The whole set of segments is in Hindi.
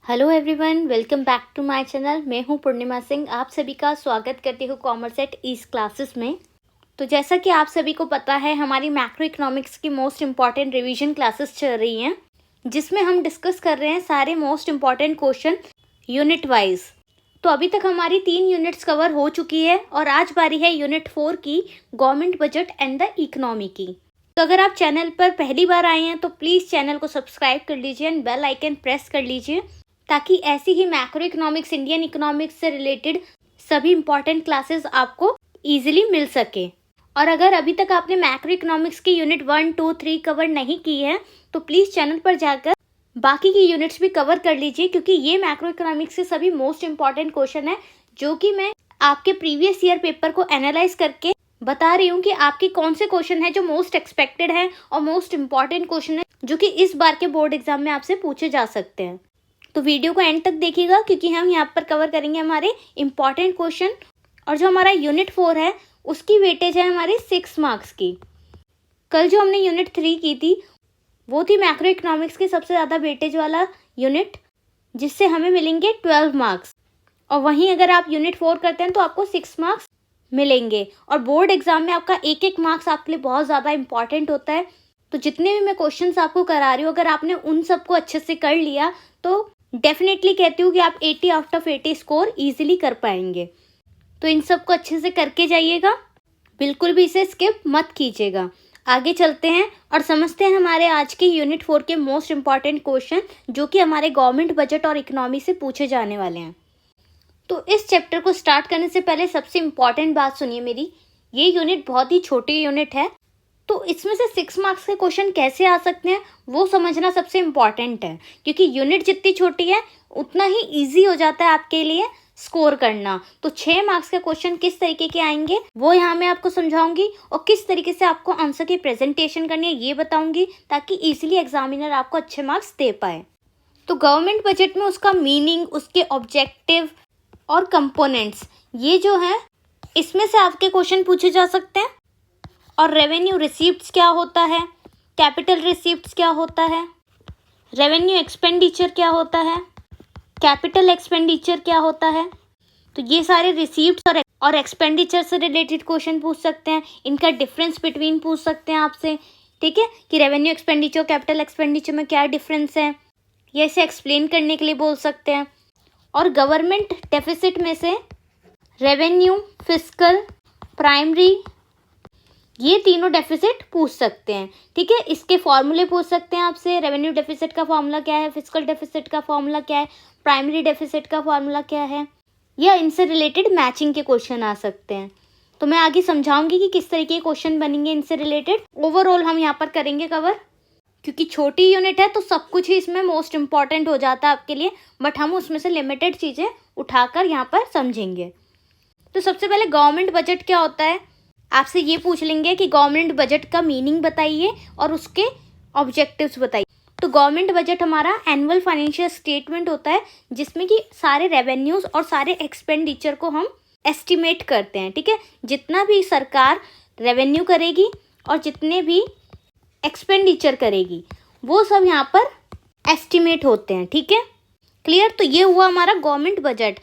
Hello everyone, welcome back to my channel. मैं हूं पूर्णिमा सिंह। आप सभी का स्वागत करती हूं कॉमर्स एट ईज क्लासेस में। तो जैसा कि आप सभी को पता है, हमारी मैक्रो इकोनॉमिक्स की मोस्ट इम्पॉर्टेंट रिवीजन क्लासेस चल रही हैं, जिसमें हम डिस्कस कर रहे हैं सारे most important question unit wise. तो अभी तक हमारी 3 यूनिट्स कवर हो चुकी है और आज बारी है यूनिट 4 की, government budget and the economy की। तो अगर आप चैनल पर पहली बार आए हैं तो प्लीज़ चैनल को सब्सक्राइब कर लीजिए एंड बेल आइकन प्रेस कर लीजिए, ताकि ऐसी ही मैक्रो इकोनॉमिक्स, इंडियन इकोनॉमिक्स से रिलेटेड सभी इंपॉर्टेंट क्लासेस आपको इजीली मिल सके। और अगर अभी तक आपने मैक्रो इकोनॉमिक्स की यूनिट 1, 2, 3 कवर नहीं की है तो प्लीज़ चैनल पर जाकर बाकी की यूनिट्स भी कवर कर लीजिए, क्योंकि ये मैक्रो इकोनॉमिक्स के सभी मोस्ट इंपॉर्टेंट क्वेश्चन है, जो कि मैं आपके प्रीवियस ईयर पेपर को एनालाइज करके बता रही हूँ कि आपके कौन से क्वेश्चन है जो मोस्ट एक्सपेक्टेड है और मोस्ट इंपॉर्टेंट क्वेश्चन है जो कि इस बार के बोर्ड एग्जाम में आपसे पूछे जा सकते हैं। तो वीडियो को एंड तक देखिएगा, क्योंकि हम यहाँ पर कवर करेंगे हमारे इंपॉर्टेंट क्वेश्चन। और जो हमारा यूनिट 4 है उसकी वेटेज है हमारे 6 मार्क्स की। कल जो हमने यूनिट 3 की थी वो थी मैक्रो इकोनॉमिक्स की सबसे ज़्यादा वेटेज वाला यूनिट, जिससे हमें मिलेंगे 12 मार्क्स। और वहीं अगर आप यूनिट 4 करते हैं तो आपको 6 मार्क्स मिलेंगे। और बोर्ड एग्जाम में आपका एक मार्क्स आपके लिए बहुत ज़्यादा इंपॉर्टेंट होता है। तो जितने भी मैं क्वेश्चंस आपको करा रही हूँ, अगर आपने उन सबको अच्छे से कर लिया तो डेफिनेटली कहती हूँ कि आप 80 आउट ऑफ 80 स्कोर इजीली कर पाएंगे। तो इन सबको अच्छे से करके जाइएगा, बिल्कुल भी इसे स्किप मत कीजिएगा। आगे चलते हैं और समझते हैं हमारे आज के यूनिट 4 के मोस्ट इंपॉर्टेंट क्वेश्चन, जो कि हमारे गवर्नमेंट बजट और इकोनॉमी से पूछे जाने वाले हैं। तो इस चैप्टर को स्टार्ट करने से पहले सबसे इम्पॉर्टेंट बात सुनिए मेरी। ये यूनिट बहुत ही छोटी यूनिट है, तो इसमें से 6 मार्क्स के क्वेश्चन कैसे आ सकते हैं वो समझना सबसे इम्पॉर्टेंट है, क्योंकि यूनिट जितनी छोटी है उतना ही इजी हो जाता है आपके लिए स्कोर करना। तो 6 मार्क्स के क्वेश्चन किस तरीके के आएंगे वो यहाँ मैं आपको समझाऊंगी, और किस तरीके से आपको आंसर की प्रेजेंटेशन करनी है ये बताऊंगी, ताकि इजीली एग्जामिनर आपको अच्छे मार्क्स दे पाए। तो गवर्नमेंट बजट में उसका मीनिंग, उसके ऑब्जेक्टिव और कंपोनेंट्स, ये जो है इसमें से आपके क्वेश्चन पूछे जा सकते हैं। और रेवेन्यू रिसीप्ट्स क्या होता है, कैपिटल रिसीप्ट्स क्या होता है, रेवेन्यू एक्सपेंडिचर क्या होता है, कैपिटल एक्सपेंडिचर क्या होता है। तो ये सारे रिसीप्ट्स और एक्सपेंडिचर से रिलेटेड क्वेश्चन पूछ सकते हैं। इनका डिफरेंस बिटवीन पूछ सकते हैं आपसे, ठीक है, कि रेवेन्यू एक्सपेंडिचर कैपिटल एक्सपेंडिचर में क्या डिफरेंस है, ये इसे एक्सप्लेन करने के लिए बोल सकते हैं। और गवर्नमेंट डेफिसिट में से रेवेन्यू, फिस्कल, प्राइमरी, ये तीनों डेफिसिट पूछ सकते हैं, ठीक है। इसके फॉर्मूले पूछ सकते हैं आपसे। रेवेन्यू डेफिसिट का फॉर्मूला क्या है, फिस्कल डेफिसिट का फॉर्मूला क्या है, प्राइमरी डेफिसिट का फॉर्मूला क्या है, या इनसे रिलेटेड मैचिंग के क्वेश्चन आ सकते हैं। तो मैं आगे समझाऊंगी कि किस तरीके के क्वेश्चन बनेंगे इनसे रिलेटेड। ओवरऑल हम यहाँ पर करेंगे कवर, क्योंकि छोटी यूनिट है तो सब कुछ ही इसमें मोस्ट इंपॉर्टेंट हो जाता है आपके लिए, बट हम उसमें से लिमिटेड चीज़ें उठाकर यहाँ पर समझेंगे। तो सबसे पहले गवर्नमेंट बजट क्या होता है, आपसे ये पूछ लेंगे कि गवर्नमेंट बजट का मीनिंग बताइए और उसके ऑब्जेक्टिव्स बताइए। तो गवर्नमेंट बजट हमारा एनुअल फाइनेंशियल स्टेटमेंट होता है, जिसमें कि सारे रेवेन्यूज़ और सारे एक्सपेंडिचर को हम एस्टिमेट करते हैं, ठीक है। जितना भी सरकार रेवेन्यू करेगी और जितने भी एक्सपेंडिचर करेगी वो सब यहाँ पर एस्टिमेट होते हैं, ठीक है, क्लियर। तो ये हुआ हमारा गवर्नमेंट बजट।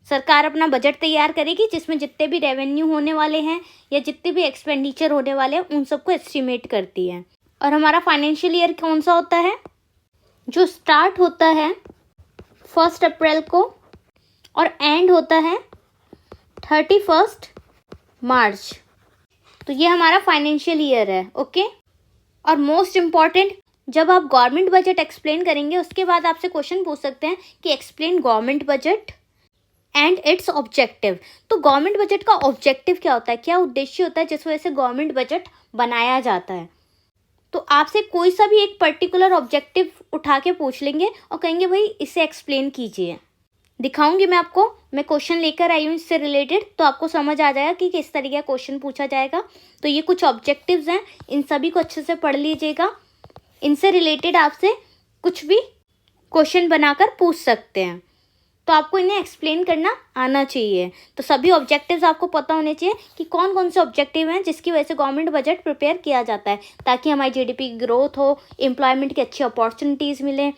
सरकार अपना बजट तैयार करेगी जिसमें जितने भी रेवेन्यू होने वाले हैं या जितने भी एक्सपेंडिचर होने वाले हैं उन सबको एस्टिमेट करती है। और हमारा फाइनेंशियल ईयर कौन सा होता है, जो स्टार्ट होता है 1 अप्रैल को और एंड होता है 31 मार्च। तो ये हमारा फाइनेंशियल ईयर है, ओके। और मोस्ट इम्पॉर्टेंट, जब आप गवर्नमेंट बजट एक्सप्लेन करेंगे उसके बाद आपसे क्वेश्चन पूछ सकते हैं कि explain government budget and its objective. तो गवर्नमेंट बजट का ऑब्जेक्टिव क्या होता है, क्या उद्देश्य होता है जिस वजह से गवर्नमेंट बजट बनाया जाता है। तो आपसे कोई सा भी एक पर्टिकुलर ऑब्जेक्टिव उठा के पूछ लेंगे और कहेंगे भाई इसे एक्सप्लेन कीजिए। दिखाऊंगी मैं आपको, मैं क्वेश्चन लेकर आई हूँ इससे रिलेटेड, तो आपको समझ आ जाएगा कि किस तरीके का क्वेश्चन पूछा जाएगा। तो ये कुछ ऑब्जेक्टिव्स हैं, इन सभी को अच्छे से पढ़ लीजिएगा। इनसे रिलेटेड आपसे कुछ भी क्वेश्चन बनाकर पूछ सकते हैं, तो आपको इन्हें एक्सप्लेन करना आना चाहिए। तो सभी ऑब्जेक्टिव्स आपको पता होने चाहिए कि कौन कौन से ऑब्जेक्टिव हैं जिसकी वजह से गवर्नमेंट बजट प्रिपेयर किया जाता है, ताकि हमारी जीडीपी की ग्रोथ हो, एम्प्लॉयमेंट की अच्छी अपॉर्चुनिटीज़ मिले,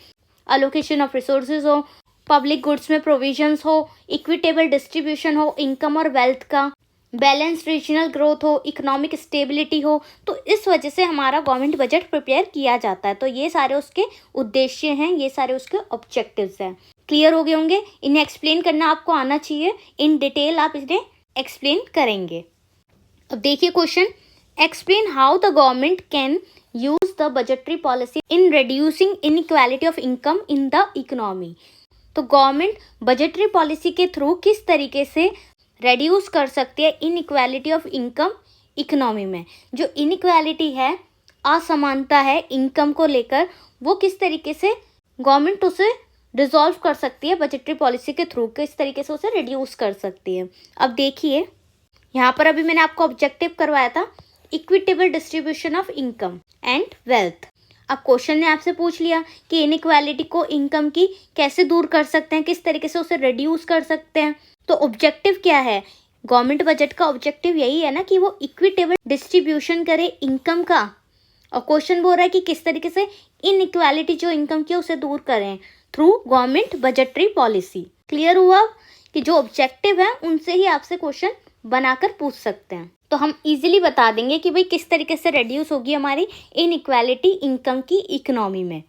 अलोकेशन ऑफ रिसोर्सेज हो, पब्लिक गुड्स में प्रोविजंस हो, इक्विटेबल डिस्ट्रीब्यूशन हो इनकम और वेल्थ का, बैलेंस रीजनल ग्रोथ हो, इकोनॉमिक स्टेबिलिटी हो। तो इस वजह से हमारा गवर्नमेंट बजट प्रिपेयर किया जाता है। तो ये सारे उसके उद्देश्य हैं, ये सारे उसके ऑब्जेक्टिव्स हैं। क्लियर हो गए होंगे। इन्हें एक्सप्लेन करना आपको आना चाहिए, इन डिटेल आप इन्हें एक्सप्लेन करेंगे। अब देखिए question, explain how the government can use the budgetary policy in reducing inequality of income in the economy. तो गवर्नमेंट बजटरी पॉलिसी के थ्रू किस तरीके से रेड्यूस कर सकती है इनइक्वालिटी ऑफ इनकम इकोनॉमी में। जो इनइक्वालिटी है, असमानता है इनकम को लेकर, वो किस तरीके से गवर्नमेंट उसे रिजॉल्व कर सकती है बजटरी पॉलिसी के थ्रू, किस तरीके से उसे रिड्यूस कर सकती है। अब देखिए यहाँ पर अभी मैंने आपको ऑब्जेक्टिव करवाया था equitable distribution of income and wealth. अब क्वेश्चन ने आपसे पूछ लिया कि इनइक्वालिटी को इनकम की कैसे दूर कर सकते हैं, किस तरीके से उसे रिड्यूस कर सकते हैं। तो ऑब्जेक्टिव क्या है, गवर्नमेंट बजट का ऑब्जेक्टिव यही है ना कि वो इक्विटेबल डिस्ट्रीब्यूशन करे इनकम का। और क्वेश्चन बोल रहा है कि किस तरीके से इनइक्वालिटी जो इनकम की उसे दूर करें through government budgetary policy. Clear हुआ कि जो ऑब्जेक्टिव है उनसे ही आपसे क्वेश्चन बनाकर पूछ सकते हैं। तो हम इजीली बता देंगे कि भाई किस तरीके से रेड्यूस होगी हमारी इनइक्वालिटी इनकम की इकोनॉमी में।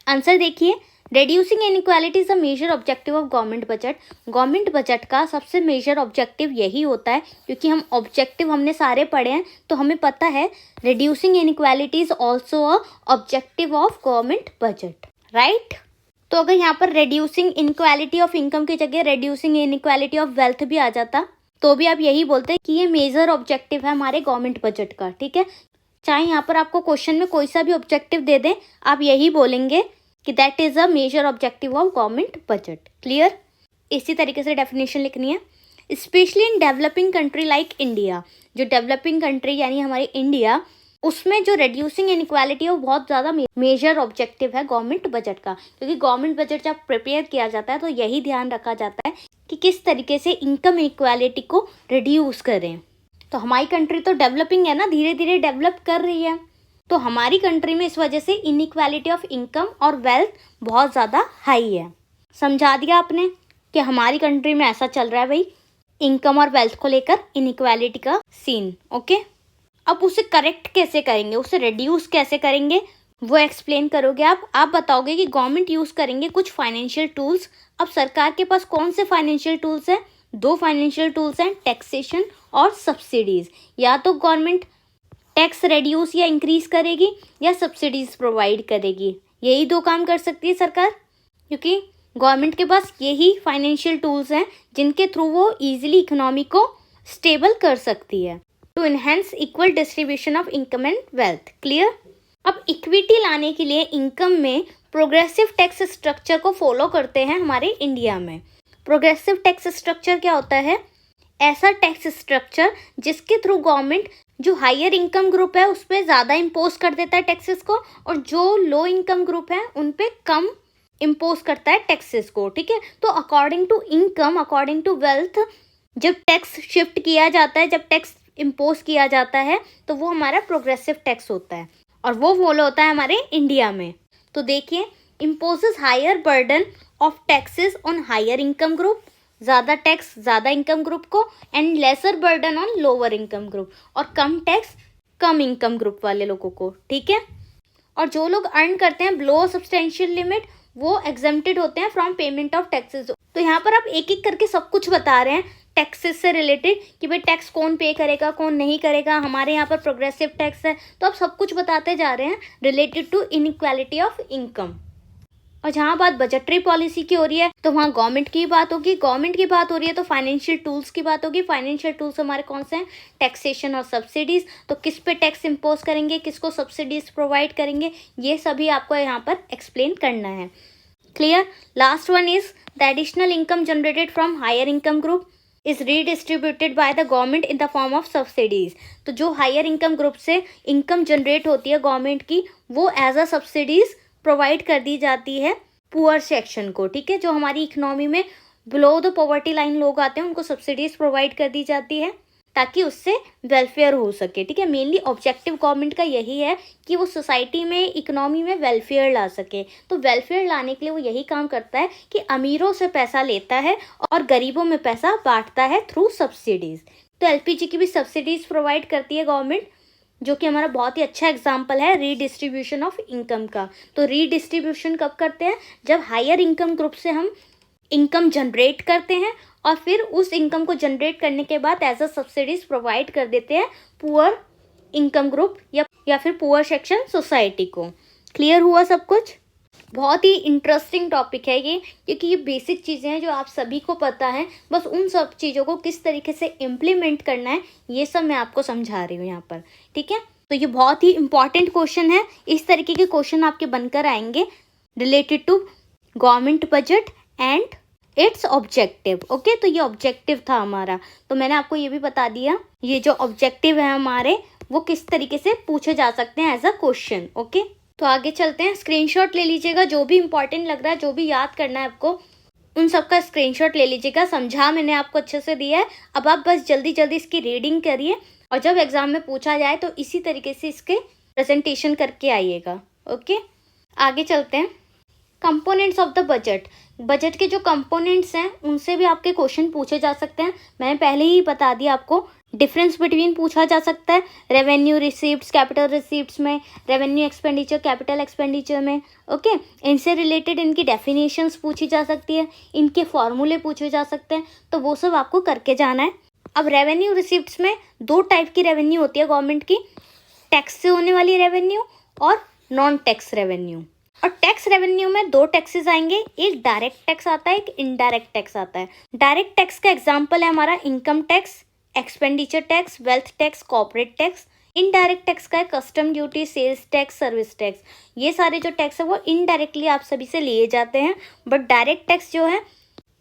आंसर देखिए, reducing inequality is a major objective of government budget. Government budget का सबसे मेजर ऑब्जेक्टिव यही होता है, क्योंकि हम ऑब्जेक्टिव हमने सारे पढ़े हैं तो हमें पता है reducing inequality is also a objective of government budget, right. तो अगर यहाँ पर रेड्यूसिंग इनइक्वालिटी ऑफ इनकम की जगह रेड्यूसिंग इनइक्वालिटी ऑफ वेल्थ भी आ जाता तो भी आप यही बोलते हैं कि ये मेजर ऑब्जेक्टिव है हमारे गवर्नमेंट बजट का, ठीक है। चाहे यहाँ पर आपको क्वेश्चन में कोई सा भी ऑब्जेक्टिव दे दें, आप यही बोलेंगे कि that is a major objective of government budget. Clear. इसी तरीके से डेफिनेशन लिखनी है। Especially in developing country like India, जो डेवलपिंग कंट्री यानी हमारी इंडिया, उसमें जो रेड्यूसिंग इनइक्वालिटी है वो बहुत ज़्यादा मेजर ऑब्जेक्टिव है गवर्नमेंट बजट का। क्योंकि गवर्नमेंट बजट जब प्रिपेयर किया जाता है तो यही ध्यान रखा जाता है कि किस तरीके से इनकम इनइक्वालिटी को रिड्यूस करें। तो हमारी कंट्री तो डेवलपिंग है ना, धीरे धीरे डेवलप कर रही है। तो हमारी कंट्री में इस वजह से इनइक्वालिटी ऑफ इनकम और वेल्थ बहुत ज़्यादा हाई है। समझा दिया आपने कि हमारी कंट्री में ऐसा चल रहा है भाई, इनकम और वेल्थ को लेकर इनइक्वालिटी का सीन। ओके, अब उसे करेक्ट कैसे करेंगे, उसे रिड्यूस कैसे करेंगे, वो एक्सप्लेन करोगे आप बताओगे कि गवर्नमेंट यूज़ करेंगे कुछ फाइनेंशियल टूल्स। अब सरकार के पास कौन से फाइनेंशियल टूल्स हैं? दो फाइनेंशियल टूल्स हैं, टैक्सेशन और सब्सिडीज़। या तो गवर्नमेंट टैक्स रेड्यूस या इंक्रीज करेगी या सब्सिडीज प्रोवाइड करेगी, यही दो काम कर सकती है सरकार, क्योंकि गवर्नमेंट के पास यही फाइनेंशियल टूल्स हैं जिनके थ्रू वो इजीली इकोनॉमी को स्टेबल कर सकती है to enhance equal distribution of income and wealth. Clear. अब इक्विटी लाने के लिए इनकम में प्रोग्रेसिव टैक्स स्ट्रक्चर को फॉलो करते हैं हमारे इंडिया में। प्रोग्रेसिव टैक्स स्ट्रक्चर क्या होता है? ऐसा टैक्स स्ट्रक्चर जिसके थ्रू गवर्नमेंट जो हायर इनकम ग्रुप है उस पर ज़्यादा इम्पोज कर देता है टैक्सेस को, और जो लो इनकम ग्रुप है उन पे कम इम्पोज करता है टैक्सेस को, ठीक है। तो according to income, according to wealth, जब टैक्स शिफ्ट किया जाता है, जब टैक्स इम्पोज किया जाता है तो वो हमारा प्रोग्रेसिव टैक्स होता है, और वो फॉलो होता है हमारे इंडिया में। तो देखिए, imposes higher burden of taxes on higher income group, ज़्यादा टैक्स ज़्यादा इनकम ग्रुप को, and lesser burden on lower income group, और कम टैक्स कम इनकम ग्रुप वाले लोगों को, ठीक है। और जो लोग अर्न करते हैं बिलो सब्सटेंशियल लिमिट, वो एग्जेम्प्टेड होते हैं फ्रॉम पेमेंट ऑफ टैक्सेस। तो यहाँ पर आप एक एक करके सब कुछ बता रहे हैं टैक्सेस से रिलेटेड कि भाई टैक्स कौन पे करेगा कौन नहीं करेगा। हमारे यहाँ पर प्रोग्रेसिव टैक्स है, तो आप सब कुछ बताते जा रहे हैं related to inequality of income. और जहाँ बात बजटरी पॉलिसी की हो रही है तो वहाँ गवर्नमेंट की बात होगी, गवर्नमेंट की बात हो रही है तो फाइनेंशियल टूल्स की बात होगी। फाइनेंशियल टूल्स हमारे कौन से हैं? टैक्सेशन और सब्सिडीज़। तो किस पे टैक्स इम्पोज करेंगे, किसको सब्सिडीज प्रोवाइड करेंगे, ये सभी आपको यहाँ पर एक्सप्लेन करना है। Clear. Last one is the additional income generated from higher income group is redistributed by the government in the form of subsidies. तो जो हायर इनकम ग्रुप से इनकम जनरेट होती है गवर्नमेंट की, वो एज अ सब्सिडीज प्रोवाइड कर दी जाती है पुअर सेक्शन को, ठीक है। जो हमारी इकोनॉमी में बिलो द पॉवर्टी लाइन लोग आते हैं उनको सब्सिडीज प्रोवाइड कर दी जाती है ताकि उससे वेलफेयर हो सके। ठीक है, मेनली ऑब्जेक्टिव गवर्नमेंट का यही है कि वो सोसाइटी में, इकोनॉमी में वेलफेयर ला सके। तो वेलफेयर लाने के लिए वो यही काम करता है कि अमीरों से पैसा लेता है और गरीबों में पैसा बांटता है थ्रू सब्सिडीज़। तो एलपीजी की भी सब्सिडीज़ प्रोवाइड करती है गवर्नमेंट, जो कि हमारा बहुत ही अच्छा एग्जाम्पल है रीडिस्ट्रीब्यूशन ऑफ इनकम का। तो रीडिस्ट्रीब्यूशन कब करते हैं? जब हायर इनकम ग्रुप से हम इनकम जनरेट करते हैं और फिर उस इनकम को जनरेट करने के बाद एज अ सब्सिडीज प्रोवाइड कर देते हैं पुअर इनकम ग्रुप या फिर पुअर सेक्शन सोसाइटी को। क्लियर हुआ सब कुछ? बहुत ही इंटरेस्टिंग टॉपिक है ये, क्योंकि ये बेसिक चीज़ें हैं जो आप सभी को पता है, बस उन सब चीज़ों को किस तरीके से इम्प्लीमेंट करना है ये सब मैं आपको समझा रही हूँ यहाँ पर। ठीक है, तो ये बहुत ही इंपॉर्टेंट क्वेश्चन है। इस तरीके के क्वेश्चन आपके बनकर आएंगे related to government budget and its objective. Okay, तो ये ऑब्जेक्टिव था हमारा, तो मैंने आपको ये भी बता दिया ये जो ऑब्जेक्टिव है हमारे वो किस तरीके से पूछे जा सकते हैं एज अ क्वेश्चन। ओके, तो आगे चलते हैं। स्क्रीनशॉट ले लीजिएगा, जो भी इंपॉर्टेंट लग रहा है, जो भी याद करना है आपको, उन सब का स्क्रीनशॉट ले लीजिएगा। समझा मैंने आपको अच्छे से दिया है, अब आप बस जल्दी जल्दी इसकी रीडिंग करिए और जब एग्जाम में पूछा जाए तो इसी तरीके से इसके प्रेजेंटेशन करके आइएगा। ओके, आगे चलते हैं। Components of the budget, budget के जो कंपोनेंट्स हैं उनसे भी आपके क्वेश्चन पूछे जा सकते हैं। मैंने पहले ही बता दिया आपको, डिफरेंस बिटवीन पूछा जा सकता है रेवेन्यू रिसीप्ट्स कैपिटल रिसीप्ट्स में, रेवेन्यू एक्सपेंडिचर कैपिटल एक्सपेंडिचर में। ओके, इनसे रिलेटेड इनकी डेफिनेशंस पूछी जा सकती है, इनके फॉर्मूले पूछे जा सकते हैं, तो वो सब आपको करके जाना है। अब रेवेन्यू रिसीप्ट्स में दो टाइप की रेवेन्यू होती है गवर्नमेंट की, टैक्स से होने वाली रेवेन्यू और नॉन टैक्स रेवेन्यू। और टैक्स रेवेन्यू में दो टैक्सेस आएंगे, एक डायरेक्ट टैक्स आता है, एक इनडायरेक्ट टैक्स आता है। डायरेक्ट टैक्स का एग्जांपल है हमारा income tax, expenditure tax, wealth tax, corporate tax. Indirect tax का है custom duty, sales tax, service tax. ये सारे जो टैक्स है वो इनडायरेक्टली आप सभी से लिए जाते हैं, बट डायरेक्ट टैक्स जो है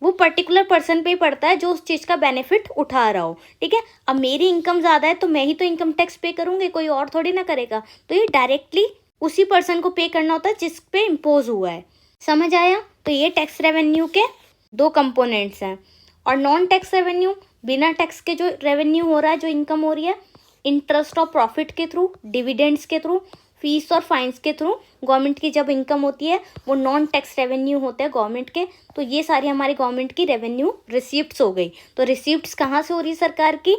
वो पर्टिकुलर पर्सन पे ही पड़ता है जो उस चीज़ का बेनिफिट उठा रहा हो। ठीक है, अब मेरी इनकम ज़्यादा है तो मैं ही तो इनकम टैक्स पे करूँगी, कोई और थोड़ी ना करेगा। तो ये डायरेक्टली उसी पर्सन को पे करना होता है जिस पे इम्पोज हुआ है। समझ आया? तो ये टैक्स रेवेन्यू के दो कंपोनेंट्स हैं। और नॉन टैक्स रेवेन्यू, बिना टैक्स के जो रेवेन्यू हो रहा है, जो इनकम हो रही है, इंटरेस्ट और प्रॉफिट के थ्रू, डिविडेंड्स के थ्रू, फीस और फाइन्स के थ्रू गवर्नमेंट की जब इनकम होती है वो नॉन टैक्स रेवेन्यू होते हैं गवर्नमेंट के। तो ये सारी हमारी गवर्नमेंट की रेवेन्यू रिसीप्ट्स हो गई। तो रिसीप्ट्स कहाँ से हो रही है सरकार की?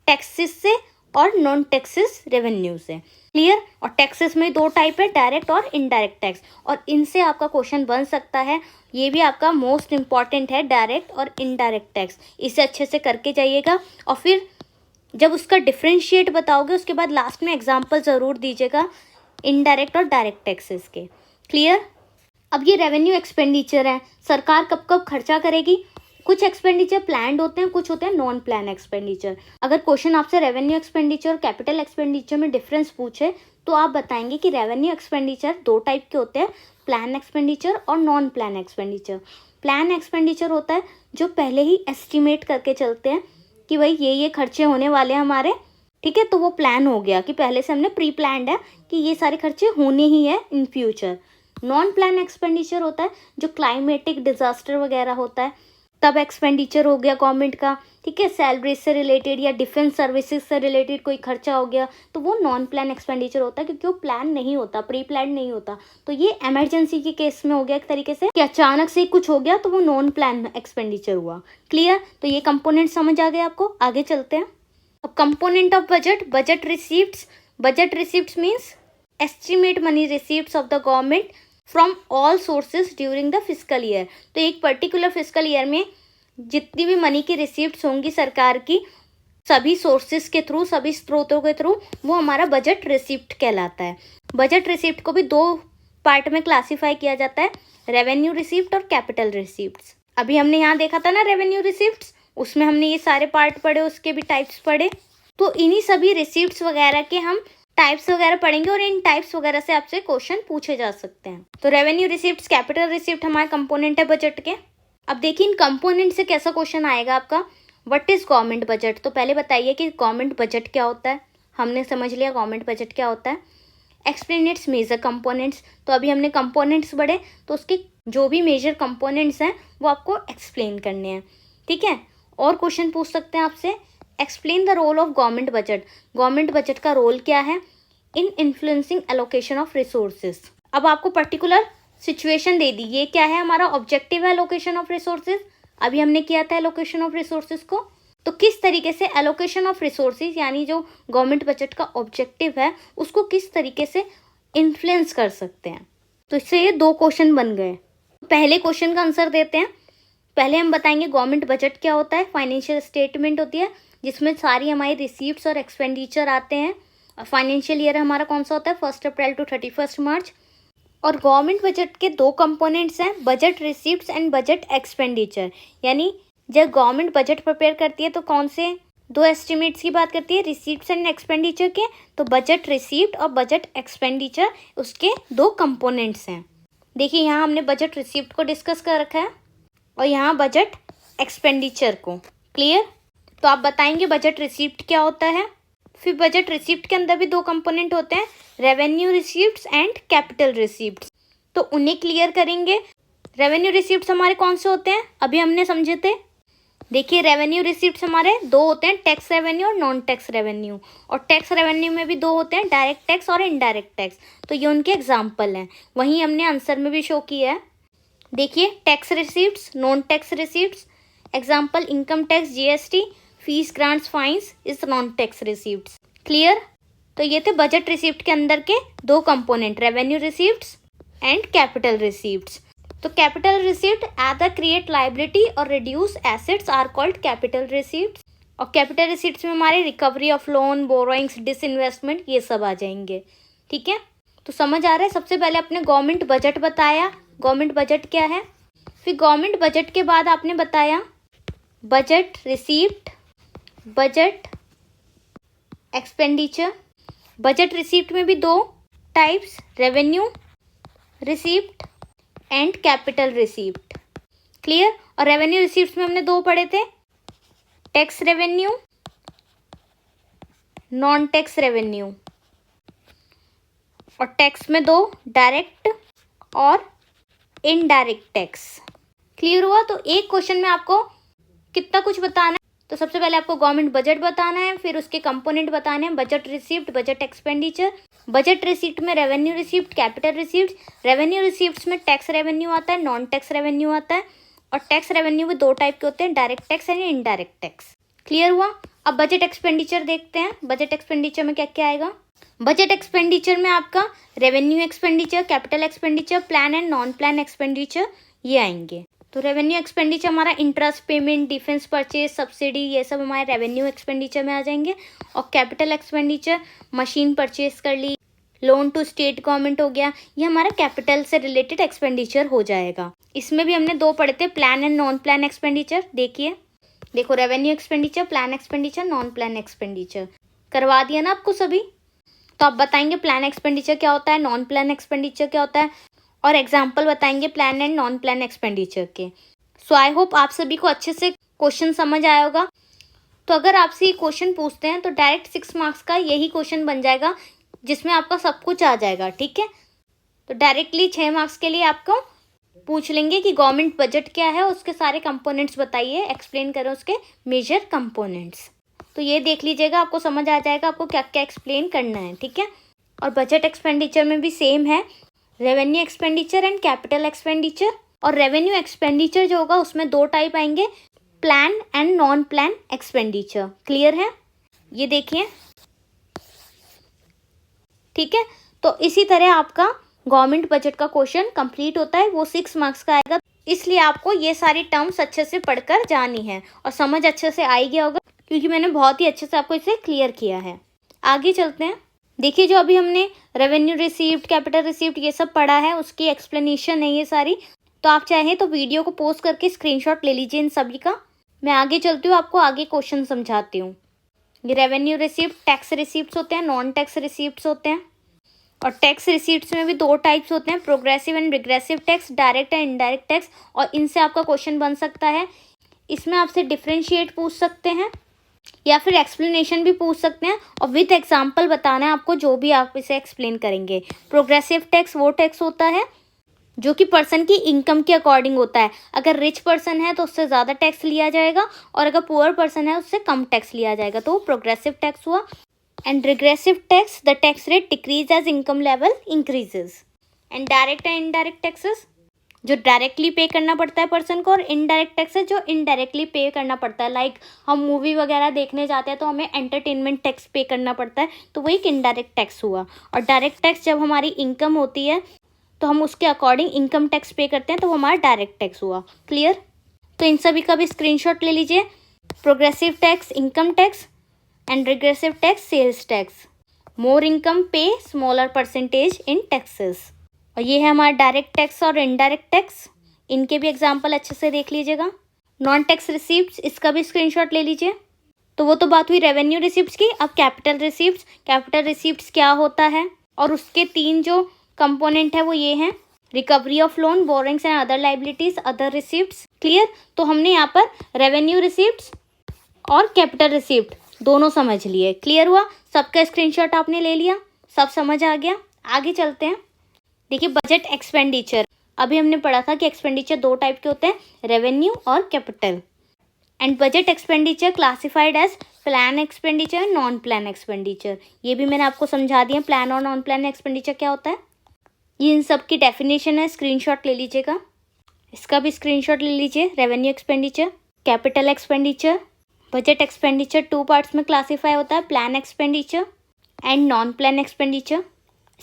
टैक्सेस से और नॉन टैक्सेस रेवेन्यू से। क्लियर? और टैक्सेस में दो टाइप है, डायरेक्ट और इनडायरेक्ट टैक्स, और इनसे आपका क्वेश्चन बन सकता है। ये भी आपका मोस्ट इंपॉर्टेंट है, डायरेक्ट और इनडायरेक्ट टैक्स। इसे अच्छे से करके जाइएगा और फिर जब उसका डिफ्रेंशिएट बताओगे उसके बाद लास्ट में एग्जाम्पल ज़रूर दीजिएगा इनडायरेक्ट और डायरेक्ट टैक्सेस के। क्लियर? अब ये रेवेन्यू एक्सपेंडिचर है, सरकार कब कब खर्चा करेगी। कुछ एक्सपेंडिचर प्लान्ड होते हैं, कुछ होते हैं नॉन प्लान एक्सपेंडिचर। अगर क्वेश्चन आपसे रेवेन्यू एक्सपेंडिचर और कैपिटल एक्सपेंडिचर में डिफरेंस पूछे तो आप बताएंगे कि रेवेन्यू एक्सपेंडिचर दो टाइप के होते हैं, प्लान एक्सपेंडिचर और non plan expenditure. Plan expenditure होता है जो पहले ही एस्टिमेट करके चलते हैं कि भाई ये खर्चे होने वाले हैं हमारे, ठीक है, तो वो प्लान हो गया कि पहले से हमने प्री प्लान्ड है कि ये सारे खर्चे होने ही है in future. Non plan expenditure होता है जो क्लाइमेटिक डिजास्टर वगैरह होता है तब एक्सपेंडिचर हो गया गवर्नमेंट का। ठीक है, सैलरी से रिलेटेड या डिफेंस सर्विसेज से रिलेटेड कोई खर्चा हो गया तो वो नॉन प्लान एक्सपेंडिचर होता है, क्योंकि वो प्लान नहीं होता, प्री प्लान नहीं होता। तो ये इमरजेंसी के केस में हो गया एक तरीके से कि अचानक से कुछ हो गया तो वो नॉन प्लान एक्सपेंडिचर हुआ। क्लियर? तो ये कंपोनेंट समझ आ गए आपको। आगे चलते हैं। अब component of budget, budget receipts. Budget receipts means estimate money receipts of the government from all sources during the fiscal year. तो एक पर्टिकुलर फिस्कल ईयर में जितनी भी मनी की रिसीप्ट्स होंगी सरकार की, सभी सोर्सेज के थ्रू, सभी स्रोतों के थ्रू, वो हमारा बजट रिसिप्ट कहलाता है। बजट रिसिप्ट को भी दो पार्ट में क्लासीफाई किया जाता है, रेवेन्यू रिसिप्ट और कैपिटल रिसिप्ट्स। अभी हमने यहाँ देखा था ना रेवेन्यू रिसिप्ट्स, उसमें हमने ये सारे पार्ट पढ़े, उसके भी टाइप्स पढ़े। तो इन्हीं सभी रिसिप्ट्स वगैरह के हम टाइप्स वगैरह पढ़ेंगे और इन टाइप्स वगैरह से आपसे क्वेश्चन पूछे जा सकते हैं। तो रेवेन्यू रिसिप्ट्स, कैपिटल रिसिप्ट हमारे कंपोनेंट है बजट के। अब देखिए इन कंपोनेंट से कैसा क्वेश्चन आएगा आपका। What is government budget? तो पहले बताइए कि गवर्नमेंट बजट क्या होता है। हमने समझ लिया गवर्नमेंट बजट क्या होता है। Explain its major components. तो अभी हमने कंपोनेंट्स पढ़े तो उसके जो भी मेजर कंपोनेंट्स हैं वो आपको एक्सप्लेन करने हैं। ठीक है, और क्वेश्चन पूछ सकते हैं आपसे, explain the role of government budget. Government budget का रोल क्या है in influencing allocation of resources. अब आपको पर्टिकुलर सिचुएशन दे दी, ये क्या है हमारा ऑब्जेक्टिव है एलोकेशन ऑफ रिसोर्सेज, अभी हमने किया था एलोकेशन ऑफ रिसोर्सेज को, तो किस तरीके से एलोकेशन ऑफ रिसोर्सेज यानी जो गवर्नमेंट बजट का ऑब्जेक्टिव है उसको किस तरीके से इन्फ्लुएंस कर सकते हैं। तो इससे ये 2 क्वेश्चन बन गए। पहले क्वेश्चन का आंसर देते हैं। पहले हम बताएंगे गवर्नमेंट बजट क्या होता है। फाइनेंशियल स्टेटमेंट होती है जिसमें सारी हमारी रिसीप्ट्स और एक्सपेंडिचर आते हैं। फाइनेंशियल ईयर हमारा कौन सा होता है 1 अप्रैल टू 31 मार्च। और गवर्नमेंट बजट के 2 कंपोनेंट्स हैं, budget receipts and budget expenditure. यानी जब गवर्नमेंट बजट प्रिपेयर करती है तो कौन से 2 एस्टिमेट्स की बात करती है, रिसीप्ट्स एंड एक्सपेंडिचर के। तो बजट रिसीप्ट और बजट एक्सपेंडिचर उसके 2 कंपोनेंट्स हैं। देखिए यहाँ हमने बजट रिसीप्ट को डिस्कस कर रखा है और यहाँ बजट एक्सपेंडिचर को। क्लियर? तो आप बताएंगे बजट रिसीप्ट क्या होता है। फिर बजट रिसीप्ट के अंदर भी 2 कंपोनेंट होते हैं, revenue receipts and capital receipts. तो उन्हें क्लियर करेंगे। रेवेन्यू रिसीप्ट्स हमारे कौन से होते हैं अभी हमने समझे थे। देखिए रेवेन्यू रिसीप्ट्स हमारे 2 होते हैं, टैक्स रेवेन्यू और नॉन टैक्स रेवेन्यू। और टैक्स रेवेन्यू में भी 2 होते हैं, डायरेक्ट टैक्स और इनडायरेक्ट टैक्स। तो ये उनके एग्जाम्पल हैं, वहीं हमने आंसर में भी शो किया है। देखिए tax receipts, non tax receipts, example income tax, GST, fees, grants, fines is non tax receipts. Clear? तो ये थे बजट रिसीप्ट के अंदर के 2 component, revenue receipts and capital receipts. तो capital receipt either create liability or reduce assets are called capital receipts. और कैपिटल रिसीप्ट्स में हमारे recovery of loan, borrowings, disinvestment ये सब आ जाएंगे। ठीक है, तो समझ आ रहा है। सबसे पहले आपने गवर्नमेंट बजट बताया, गवर्नमेंट बजट क्या है। फिर गवर्नमेंट बजट के बाद आपने बताया budget receipt, budget expenditure. Budget receipt में भी 2 types, revenue receipt and capital receipt. Clear? और रेवेन्यू रिसीप्ट्स में हमने 2 पढ़े थे, tax revenue, non tax revenue. और टैक्स में 2, डायरेक्ट और इनडायरेक्ट टैक्स। क्लियर हुआ? तो एक क्वेश्चन में आपको कितना कुछ बताना है। तो सबसे पहले आपको गवर्नमेंट बजट बताना है, फिर उसके कंपोनेंट बताने हैं, budget receipt, budget expenditure. Budget receipt में revenue receipt, capital receipt. Revenue receipts में टैक्स रेवेन्यू आता है, नॉन टैक्स रेवेन्यू आता है। और टैक्स रेवेन्यू में 2 टाइप के होते हैं, direct tax and indirect tax. Clear हुआ? अब बजट एक्सपेंडिचर देखते हैं। बजट एक्सपेंडिचर में क्या क्या आएगा। बजट एक्सपेंडिचर में आपका revenue expenditure, capital expenditure, plan and non plan expenditure ये आएंगे। तो रेवेन्यू एक्सपेंडिचर हमारा interest payment, defence purchase, subsidy ये सब हमारे रेवेन्यू एक्सपेंडिचर में आ जाएंगे। और कैपिटल एक्सपेंडिचर मशीन परचेज कर ली, लोन टू स्टेट गवर्नमेंट हो गया, ये हमारा कैपिटल से रिलेटेड एक्सपेंडिचर हो जाएगा। इसमें भी हमने 2 पढ़े थे, plan and non plan expenditure. देखो revenue expenditure, plan expenditure, non plan expenditure करवा दिया ना आपको सभी। तो आप बताएंगे प्लान एक्सपेंडिचर क्या होता है, नॉन प्लान एक्सपेंडिचर क्या होता है, और एग्जाम्पल बताएंगे plan and non plan expenditure के। सो आई होप आप सभी को अच्छे से क्वेश्चन समझ आया होगा। तो अगर आपसे ये क्वेश्चन पूछते हैं तो डायरेक्ट 6 मार्क्स का यही क्वेश्चन बन जाएगा जिसमें आपका सब कुछ आ जाएगा। ठीक है, तो डायरेक्टली 6 मार्क्स के लिए आपको पूछ लेंगे कि गवर्नमेंट बजट क्या है, उसके सारे कंपोनेंट्स बताइए, एक्सप्लेन करें उसके मेजर कंपोनेंट्स। तो ये देख लीजिएगा, आपको समझ आ जाएगा आपको क्या क्या एक्सप्लेन करना है। ठीक है, और बजट एक्सपेंडिचर में भी सेम है, revenue expenditure and capital expenditure. और रेवेन्यू एक्सपेंडिचर जो होगा उसमें 2 टाइप आएंगे, plan and non plan expenditure. Clear है? ये देखिए। ठीक है, तो इसी तरह आपका गवर्नमेंट बजट का क्वेश्चन कंप्लीट होता है, वो 6 मार्क्स का आएगा। इसलिए आपको ये सारी टर्म्स अच्छे से पढ़कर जानी है और समझ अच्छे से आई गया होगा क्योंकि मैंने बहुत ही अच्छे से आपको इसे क्लियर किया है। आगे चलते हैं। देखिए जो अभी हमने रेवेन्यू रिसीप्ट, कैपिटल रिसीप्ट ये सब पढ़ा है उसकी एक्सप्लेनेशन है ये सारी। तो आप चाहें तो वीडियो को पॉज करके स्क्रीनशॉट ले लीजिए इन सभी का। मैं आगे चलती हूँ, आपको आगे क्वेश्चन समझाती हूँ। ये रेवेन्यू रिसीप्ट टैक्स रिसीप्ट्स होते हैं, नॉन टैक्स रिसीप्ट्स होते हैं। और टैक्स रिसीप्ट्स में भी 2 टाइप्स होते हैं, progressive and regressive tax, direct and indirect tax. और इनसे आपका क्वेश्चन बन सकता है। इसमें आपसे डिफ्रेंशिएट पूछ सकते हैं या फिर एक्सप्लेनेशन भी पूछ सकते हैं और विद एग्जाम्पल बताना है आपको जो भी आप इसे एक्सप्लेन करेंगे। प्रोग्रेसिव टैक्स वो टैक्स होता है जो कि पर्सन की इनकम के अकॉर्डिंग होता है। अगर रिच पर्सन है तो उससे ज़्यादा टैक्स लिया जाएगा और अगर पुअर पर्सन है उससे कम टैक्स लिया जाएगा, तो वो प्रोग्रेसिव टैक्स हुआ। And regressive tax, the tax rate decrease as income level increases. And direct and indirect taxes, जो डायरेक्टली पे करना पड़ता है पर्सन को, और इनडायरेक्ट टैक्सेस जो इनडायरेक्टली पे करना पड़ता है। लाइक हम मूवी वगैरह देखने जाते हैं तो हमें एंटरटेनमेंट टैक्स पे करना पड़ता है, तो वो एक इनडायरेक्ट टैक्स हुआ। और डायरेक्ट टैक्स जब हमारी इनकम होती है तो हम उसके अकॉर्डिंग इनकम टैक्स पे करते हैं, तो वो हमारा डायरेक्ट टैक्स हुआ। क्लियर? तो इन सभी का भी स्क्रीनशॉट ले लीजिए। Progressive tax income tax and regressive tax sales tax. More income pay smaller percentage in taxes. और ये है हमारा डायरेक्ट टैक्स और इनडायरेक्ट टैक्स। इनके भी एग्जाम्पल अच्छे से देख लीजिएगा। नॉन टैक्स रिसीप्ट्स, इसका भी स्क्रीनशॉट ले लीजिए। तो वो तो बात हुई रेवेन्यू रिसीप्ट्स की। अब कैपिटल रिसीप्ट्स। कैपिटल रिसीप्ट्स क्या होता है और उसके 3 जो कंपोनेंट है वो ये हैं, recovery of loan, borings and other liabilities, other receipts. Clear? तो हमने यहाँ पर रेवेन्यू रिसीप्ट्स और कैपिटल रिसीप्ट दोनों समझ लिए। क्लियर हुआ? सबका स्क्रीनशॉट आपने ले लिया, सब समझ आ गया। आगे चलते हैं। देखिए बजट एक्सपेंडिचर, अभी हमने पढ़ा था कि एक्सपेंडिचर 2 टाइप के होते हैं, रेवेन्यू और कैपिटल। And budget expenditure classified as plan expenditure, non plan expenditure. ये भी मैंने आपको समझा दिया प्लान और नॉन प्लान एक्सपेंडिचर क्या होता है। ये इन सब की डेफिनेशन है, स्क्रीनशॉट ले लीजिएगा। इसका भी स्क्रीनशॉट ले लीजिए। Revenue expenditure, capital expenditure. Budget expenditure 2 parts में क्लासीफाई होता है, plan expenditure and non plan expenditure.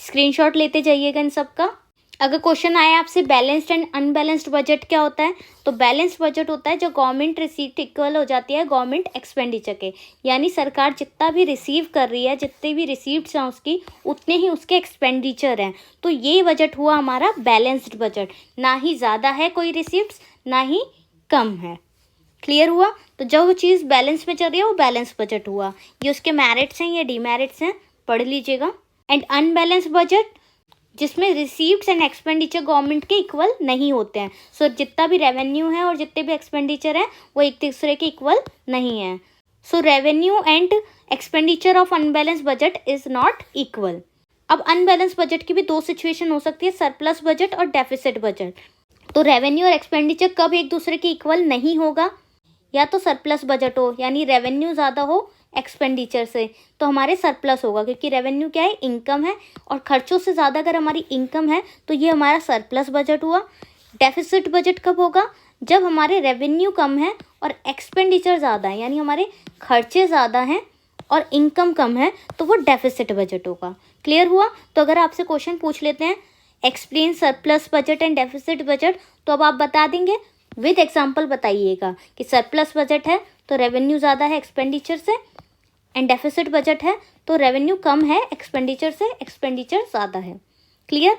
Screenshot लेते जाइएगा इन सब का। अगर क्वेश्चन आया आपसे बैलेंस्ड एंड अनबैलेंस्ड बजट क्या होता है, तो बैलेंस्ड बजट होता है जो गवर्नमेंट रिसीप्ट इक्वल हो जाती है गवर्नमेंट एक्सपेंडिचर के, यानी सरकार जितना भी रिसीव कर रही है, जितने भी रिसीप्ट्स हैं उसकी, उतने ही उसके एक्सपेंडिचर हैं। तो ये बजट हुआ हमारा बैलेंस्ड बजट, ना ही ज़्यादा है कोई रिसीप्ट्स ना ही कम है। क्लियर हुआ? तो जो वो चीज़ बैलेंस में चल रही है वो बैलेंस बजट हुआ। ये उसके मेरिट्स हैं, ये डीमेरिट्स हैं, पढ़ लीजिएगा। एंड अनबैलेंस बजट, जिसमें रिसीप्ट्स एंड एक्सपेंडिचर गवर्नमेंट के इक्वल नहीं होते हैं। सो जितना भी रेवेन्यू है और जितने भी एक्सपेंडिचर है वो एक दूसरे के इक्वल नहीं है। So revenue and expenditure of unbalance budget is not equal. अब अनबैलेंस बजट की भी 2 सिचुएशन हो सकती है, सरप्लस बजट और डेफिसिट बजट। तो रेवेन्यू और एक्सपेंडिचर कब एक दूसरे के इक्वल नहीं होगा, या तो सरप्लस बजट हो, यानी रेवेन्यू ज़्यादा हो एक्सपेंडिचर से, तो हमारे सरप्लस होगा, क्योंकि रेवेन्यू क्या है, इनकम है, और खर्चों से ज़्यादा अगर हमारी इनकम है तो ये हमारा सरप्लस बजट हुआ। डेफिसिट बजट कब होगा, जब हमारे रेवेन्यू कम है और एक्सपेंडिचर ज़्यादा है, यानी हमारे खर्चे ज़्यादा हैं और इनकम कम है, तो वो डेफिसिट बजट होगा। क्लियर हुआ? तो अगर आपसे क्वेश्चन पूछ लेते हैं explain surplus budget and deficit budget, तो अब आप बता देंगे, विद एग्जाम्पल बताइएगा कि सरप्लस बजट है तो रेवेन्यू ज़्यादा है एक्सपेंडिचर से, एंड डेफिसिट बजट है तो रेवेन्यू कम है एक्सपेंडिचर से, एक्सपेंडिचर ज़्यादा है। क्लियर?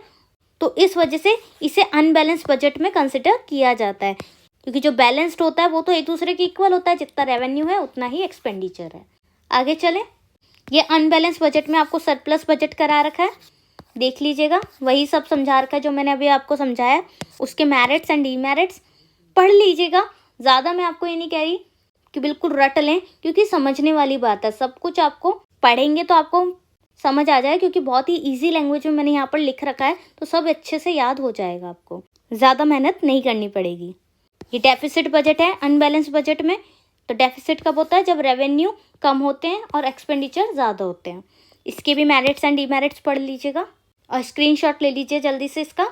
तो इस वजह से इसे अनबैलेंस बजट में कंसिडर किया जाता है, क्योंकि जो बैलेंस्ड होता है वो तो एक दूसरे के इक्वल होता है, जितना रेवेन्यू है उतना ही एक्सपेंडिचर है। आगे चलें। ये अनबैलेंस बजट में आपको सरप्लस बजट करा रखा है, देख लीजिएगा, वही सब समझा रखा है जो मैंने अभी आपको समझाया। उसके मेरिट्स एंड डीमेरिट्स पढ़ लीजिएगा। ज़्यादा मैं आपको ये नहीं कह रही कि बिल्कुल रट लें, क्योंकि समझने वाली बात है, सब कुछ आपको पढ़ेंगे तो आपको समझ आ जाए, क्योंकि बहुत ही इजी लैंग्वेज में मैंने यहाँ पर लिख रखा है, तो सब अच्छे से याद हो जाएगा, आपको ज़्यादा मेहनत नहीं करनी पड़ेगी। ये डेफिसिट बजट है अनबैलेंस बजट में। तो डेफिसिट कब होता है, जब रेवेन्यू कम होते हैं और एक्सपेंडिचर ज़्यादा होते हैं। इसके भी मेरिट्स एंड डीमेरिट्स पढ़ लीजिएगा और स्क्रीनशॉट ले लीजिए जल्दी से इसका।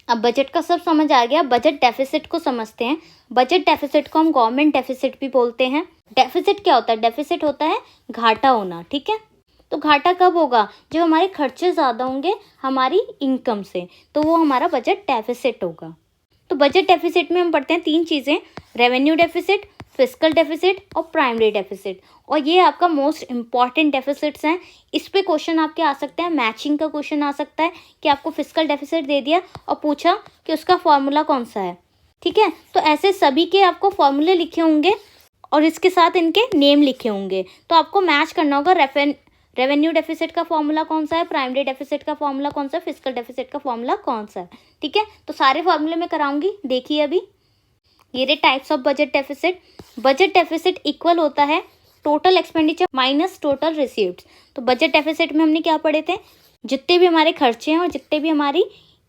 अब बजट का सब समझ आ गया, बजट डेफिसिट को समझते हैं। बजट डेफिसिट को हम गवर्नमेंट डेफिसिट भी बोलते हैं। डेफिसिट क्या होता है, डेफिसिट होता है घाटा होना, ठीक है। तो घाटा कब होगा, जब हमारे खर्चे ज़्यादा होंगे हमारी इनकम से, तो वो हमारा बजट डेफिसिट होगा। तो बजट डेफिसिट में हम पढ़ते हैं 3 चीज़ें, रेवेन्यू डेफिसिट, फिस्कल डेफिसिट और प्राइमरी डेफिसिट। और ये आपका मोस्ट इंपॉर्टेंट डेफिसिट्स हैं। इस पे क्वेश्चन आपके आ सकते हैं, मैचिंग का क्वेश्चन आ सकता है कि आपको फिस्कल डेफिसिट दे दिया और पूछा कि उसका फॉर्मूला कौन सा है, ठीक है। तो ऐसे सभी के आपको फॉर्मूले लिखे होंगे और इसके साथ इनके नेम लिखे होंगे, तो आपको मैच करना होगा। रेवेन्यू डेफिसिट का फॉर्मूला कौन सा है, प्राइमरी डेफिसिट का फॉर्मूला कौन सा है, फिस्कल डेफिसिट का फॉर्मूला कौन सा है, ठीक है। तो सारे फॉर्मूले मैं कराऊंगी, देखिए अभी। ये रे types of budget deficit. Budget deficit equal होता है टोटल एक्सपेंडिचर माइनस टोटल रिसीव्ड्स। तो बजट डेफिसिट में हमने क्या पढ़े थे, जितने भी हमारे खर्चे हैं और जितने भी हमारी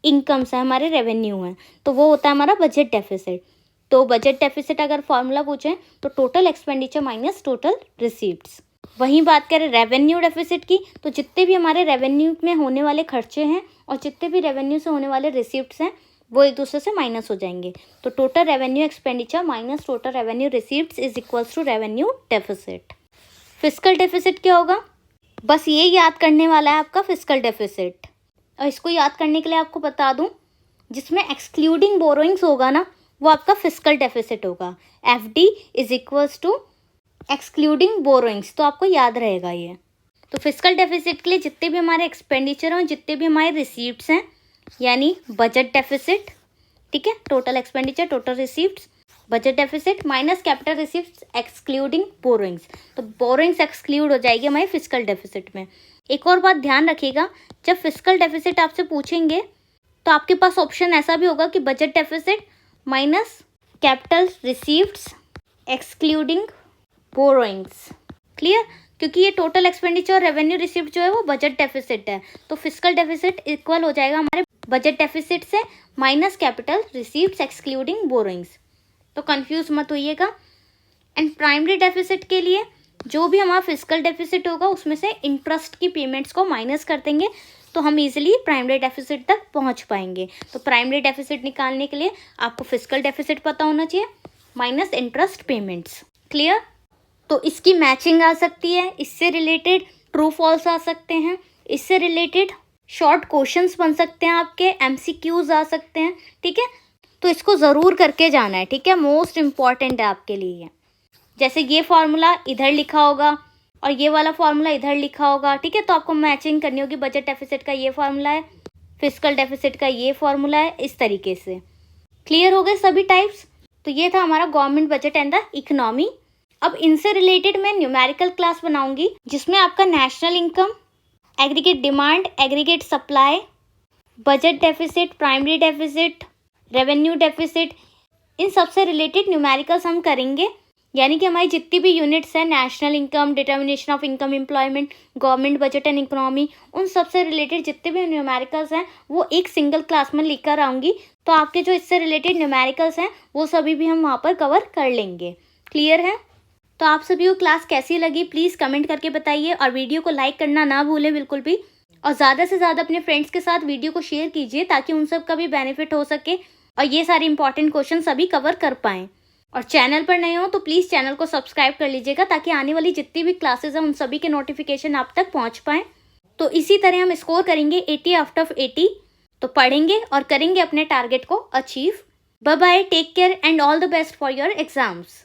इनकम्स है, हमारे रेवेन्यू हैं, तो वो होता है हमारा बजट डेफिसिट। तो बजट डेफिसिट अगर फॉर्मूला पूछें तो total expenditure minus total receipts. वहीं बात करें रेवेन्यू डेफिसिट की, तो जितने भी हमारे रेवेन्यू में होने वाले खर्चे हैं और जितने भी रेवेन्यू से होने वाले रिसीप्ट्स हैं वो एक दूसरे से माइनस हो जाएंगे। तो total revenue expenditure minus total revenue receipts is equals to revenue deficit. Fiscal deficit क्या होगा? बस ये याद करने वाला है आपका फिस्कल डेफिसिट। और इसको याद करने के लिए आपको बता दूं, जिसमें एक्सक्लूडिंग बोरोइंग्स होगा ना, वो आपका फिस्कल डेफिसिट होगा। FD is equals to excluding borrowings, तो आपको याद रहेगा ये। तो फिस्कल डेफिसिट के लिए जितने भी हमारे एक्सपेंडिचर हैं, जितने भी हमारे रिसीप्ट्स हैं, यानी बजट डेफिसिट, ठीक है, total expenditure total receipts, budget deficit minus capital receipts excluding borrowings, तो बोरोइंग्स एक्सक्लूड हो जाएगी हमारे फिस्कल डेफिसिट में। एक और बात ध्यान रखिएगा, जब फिस्कल डेफिसिट आपसे पूछेंगे तो आपके पास ऑप्शन ऐसा भी होगा कि budget deficit minus capital receipts excluding borrowings. Clear? क्योंकि ये टोटल एक्सपेंडिचर और रेवेन्यू रिसीप्ट जो है वो बजट डेफिसिट है, तो फिस्कल डेफिसिट इक्वल हो जाएगा हमारे बजट डेफिसिट से minus capital receipts excluding borrowings. तो कंफ्यूज मत होइएगा। एंड प्राइमरी डेफिसिट के लिए जो भी हमारा फिस्कल डेफिसिट होगा उसमें से इंटरेस्ट की पेमेंट्स को माइनस कर देंगे, तो हम इजीली प्राइमरी डेफिसिट तक पहुंच पाएंगे। तो प्राइमरी डेफिसिट निकालने के लिए आपको फिस्कल डेफिसिट पता होना चाहिए माइनस इंटरेस्ट पेमेंट्स। क्लियर? तो इसकी मैचिंग आ सकती है, इससे रिलेटेड ट्रू फॉल्स आ सकते हैं, इससे रिलेटेड शॉर्ट क्वेश्चंस बन सकते हैं, आपके MCQs आ सकते हैं, ठीक है। तो इसको ज़रूर करके जाना है, ठीक है, मोस्ट इम्पॉर्टेंट है आपके लिए। जैसे ये फार्मूला इधर लिखा होगा और ये वाला फार्मूला इधर लिखा होगा, ठीक है, तो आपको मैचिंग करनी होगी। बजट डेफिसिट का ये फार्मूला है, फिस्कल डेफिसिट का ये फार्मूला है, इस तरीके से। क्लियर हो गए सभी टाइप्स? तो ये था हमारा government budget and the economy. अब इनसे रिलेटेड मैं न्यूमेरिकल क्लास बनाऊंगी जिसमें आपका national income, aggregate demand, aggregate supply, budget deficit, primary deficit, revenue deficit, इन सब से रिलेटेड न्यूमेरिकल्स हम करेंगे। यानी कि हमारी जितनी भी यूनिट्स हैं, national income, determination of income employment, government budget and economy, उन सब से रिलेटेड जितने भी न्यूमेरिकल्स हैं वो एक सिंगल क्लास में लेकर आऊँगी। तो आपके जो इससे रिलेटेड न्यूमेरिकल्स हैं वो सभी भी हम वहाँ पर कवर कर लेंगे। क्लियर है? तो आप सभी को क्लास कैसी लगी प्लीज़ कमेंट करके बताइए, और वीडियो को लाइक करना ना भूलें बिल्कुल भी, और ज़्यादा से ज़्यादा अपने फ्रेंड्स के साथ वीडियो को शेयर कीजिए ताकि उन सब का भी बेनिफिट हो सके और ये सारे इंपॉर्टेंट क्वेश्चन सभी कवर कर पाएँ। और चैनल पर नए हो तो प्लीज़ चैनल को सब्सक्राइब कर लीजिएगा ताकि आने वाली जितनी भी क्लासेस हैं उन सभी के नोटिफिकेशन आप तक पहुँच पाएँ। तो इसी तरह हम स्कोर करेंगे 80 आउट ऑफ 80। तो पढ़ेंगे और करेंगे अपने टारगेट को achieve. Bye bye, take care and all the best for your exams.